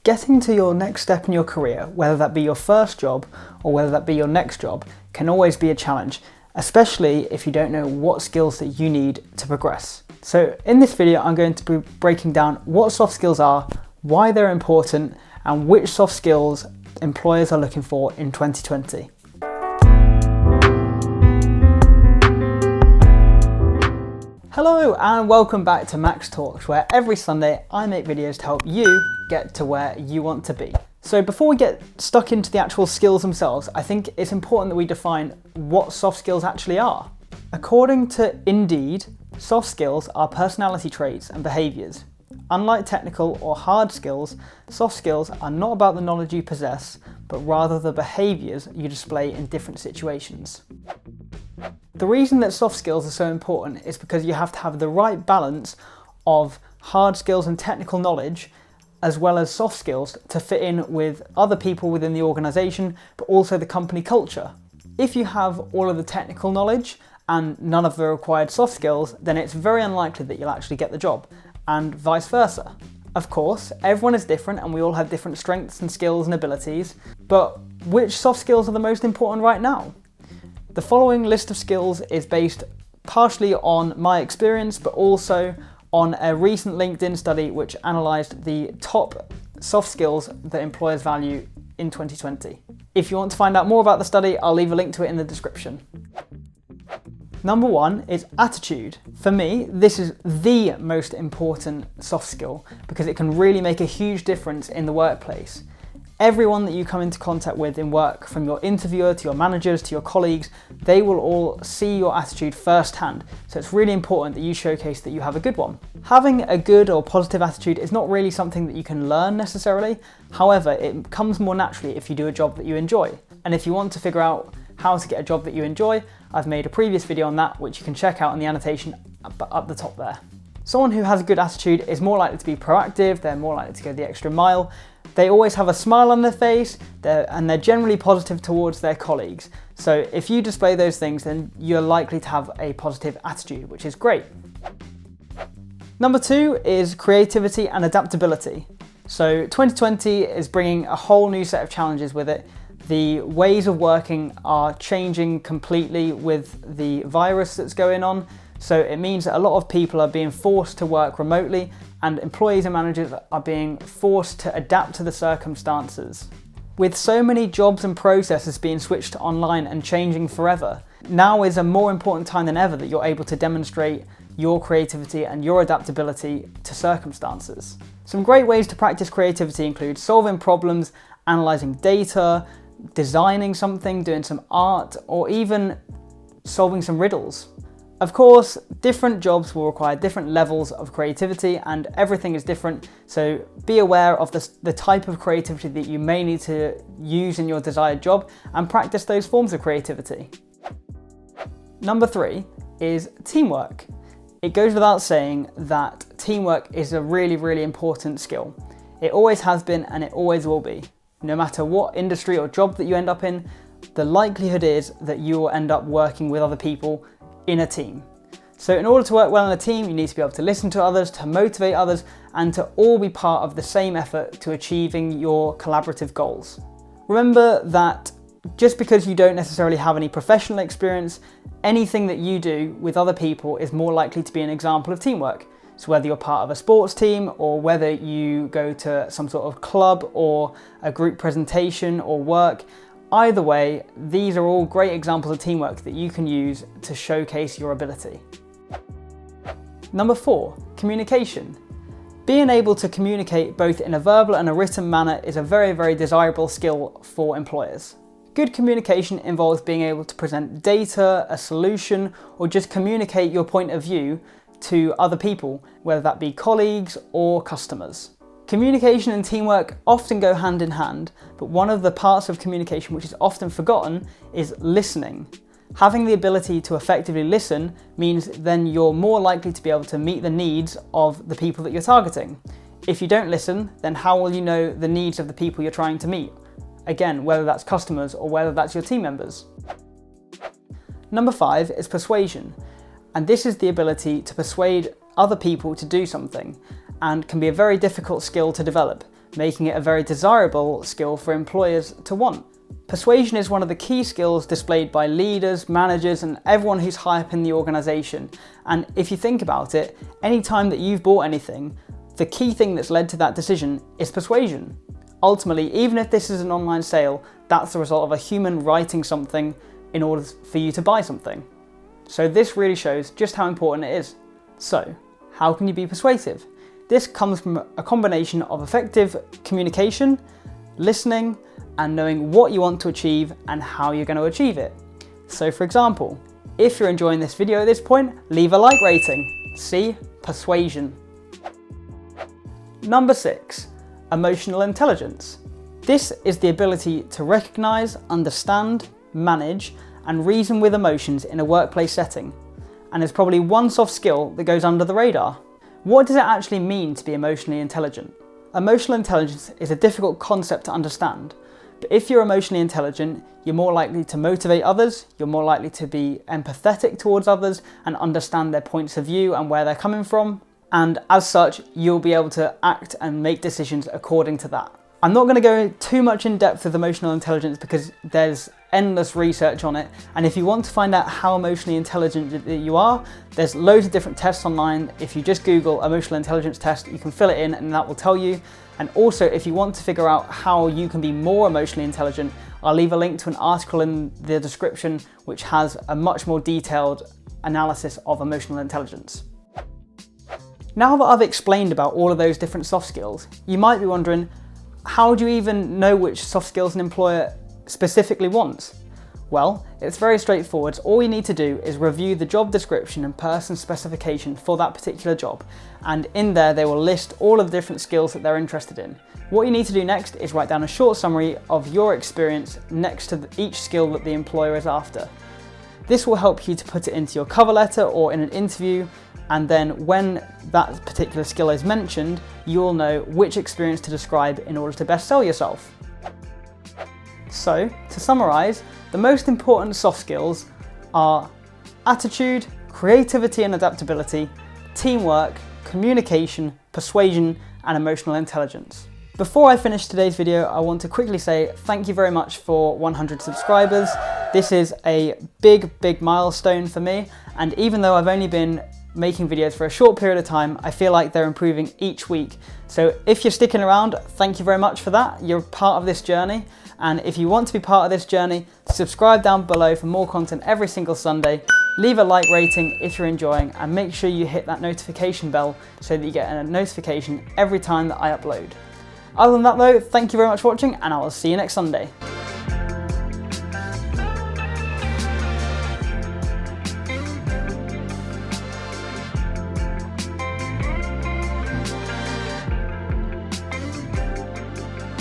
Getting to your next step in your career, whether that be your first job or whether that be your next job, can always be a challenge, especially if you don't know what skills that you need to progress. So in this video, I'm going to be breaking down what soft skills are, why they're important, and which soft skills employers are looking for in 2020. Hello and welcome back to Max Talks, where every Sunday I make videos to help you get to where you want to be. So before we get stuck into the actual skills themselves, I think it's important that we define what soft skills actually are. According to Indeed, soft skills are personality traits and behaviours. Unlike technical or hard skills, soft skills are not about the knowledge you possess, but rather the behaviours you display in different situations. The reason that soft skills are so important is because you have to have the right balance of hard skills and technical knowledge, as well as soft skills to fit in with other people within the organisation, but also the company culture. If you have all of the technical knowledge and none of the required soft skills, then it's very unlikely that you'll actually get the job, and vice versa. Of course, everyone is different and we all have different strengths and skills and abilities, but which soft skills are the most important right now? The following list of skills is based partially on my experience, but also on a recent LinkedIn study which analysed the top soft skills that employers value in 2020. If you want to find out more about the study, I'll leave a link to it in the description. Number one is attitude. For me, this is the most important soft skill because it can really make a huge difference in the workplace. Everyone that you come into contact with in work, from your interviewer to your managers to your colleagues, they will all see your attitude firsthand. So it's really important that you showcase that you have a good one. Having a good or positive attitude is not really something that you can learn necessarily. However, it comes more naturally if you do a job that you enjoy. And if you want to figure out how to get a job that you enjoy, I've made a previous video on that, which you can check out in the annotation up the top there. Someone who has a good attitude is more likely to be proactive, they're more likely to go the extra mile, they always have a smile on their face, and they're generally positive towards their colleagues. So if you display those things, then you're likely to have a positive attitude, which is great. Number two is creativity and adaptability. So 2020 is bringing a whole new set of challenges with it. The ways of working are changing completely with the virus that's going on. So it means that a lot of people are being forced to work remotely, and employees and managers are being forced to adapt to the circumstances. With so many jobs and processes being switched to online and changing forever, now is a more important time than ever that you're able to demonstrate your creativity and your adaptability to circumstances. Some great ways to practice creativity include solving problems, analysing data, designing something, doing some art, or even solving some riddles. Of course, different jobs will require different levels of creativity and everything is different, so be aware of the type of creativity that you may need to use in your desired job and practice those forms of creativity. Number three is teamwork. It goes without saying that teamwork is a really, really important skill. It always has been and it always will be. No matter what industry or job that you end up in, the likelihood is that you will end up working with other people in a team. So in order to work well in a team, you need to be able to listen to others, to motivate others, and to all be part of the same effort to achieving your collaborative goals. Remember that just because you don't necessarily have any professional experience, anything that you do with other people is more likely to be an example of teamwork. So whether you're part of a sports team or whether you go to some sort of club or a group presentation or work, either way, these are all great examples of teamwork that you can use to showcase your ability. Number four, communication. Being able to communicate both in a verbal and a written manner is a very, very desirable skill for employers. Good communication involves being able to present data, a solution, or just communicate your point of view to other people, whether that be colleagues or customers. Communication and teamwork often go hand in hand, but one of the parts of communication which is often forgotten is listening. Having the ability to effectively listen means then you're more likely to be able to meet the needs of the people that you're targeting. If you don't listen, then how will you know the needs of the people you're trying to meet? Again, whether that's customers or whether that's your team members. Number five is persuasion. And this is the ability to persuade other people to do something, and can be a very difficult skill to develop. making it a very desirable skill for employers to want. Persuasion is one of the key skills displayed by leaders, managers, and everyone who's high up in the organisation. And if you think about it, any time that you've bought anything, the key thing that's led to that decision is persuasion. Ultimately, even if this is an online sale, that's the result of a human writing something in order for you to buy something. So this really shows just how important it is. So, how can you be persuasive? This comes from a combination of effective communication, listening, and knowing what you want to achieve and how you're going to achieve it. So for example, if you're enjoying this video at this point, leave a like rating. See? Persuasion. Number 6, emotional intelligence. This is the ability to recognize, understand, manage, and reason with emotions in a workplace setting. And there's probably one soft skill that goes under the radar. What does it actually mean to be emotionally intelligent? Emotional intelligence is a difficult concept to understand, but if you're emotionally intelligent, you're more likely to motivate others, you're more likely to be empathetic towards others and understand their points of view and where they're coming from, and as such, you'll be able to act and make decisions according to that. I'm not going to go too much in depth with emotional intelligence because there's endless research on it, and if you want to find out how emotionally intelligent you are, there's loads of different tests online. If you just Google emotional intelligence test, you can fill it in and that will tell you. And also, if you want to figure out how you can be more emotionally intelligent, I'll leave a link to an article in the description which has a much more detailed analysis of emotional intelligence. Now that I've explained about all of those different soft skills, you might be wondering, how do you even know which soft skills an employer specifically wants? Well, it's very straightforward. All you need to do is review the job description and person specification for that particular job, and in there they will list all of the different skills that they're interested in. What you need to do next is write down a short summary of your experience next to each skill that the employer is after. This will help you to put it into your cover letter or in an interview, and then when that particular skill is mentioned, you'll know which experience to describe in order to best sell yourself. So, to summarise, the most important soft skills are attitude, creativity and adaptability, teamwork, communication, persuasion, and emotional intelligence. Before I finish today's video, I want to quickly say thank you very much for 100 subscribers. This is a big milestone for me, and even though I've only been making videos for a short period of time, I feel like they're improving each week. So if you're sticking around, thank you very much for that. You're part of this journey. And if you want to be part of this journey, subscribe down below for more content every single Sunday. Leave a like rating if you're enjoying, and make sure you hit that notification bell so that you get a notification every time that I upload. Other than that though, thank you very much for watching, and I will see you next Sunday.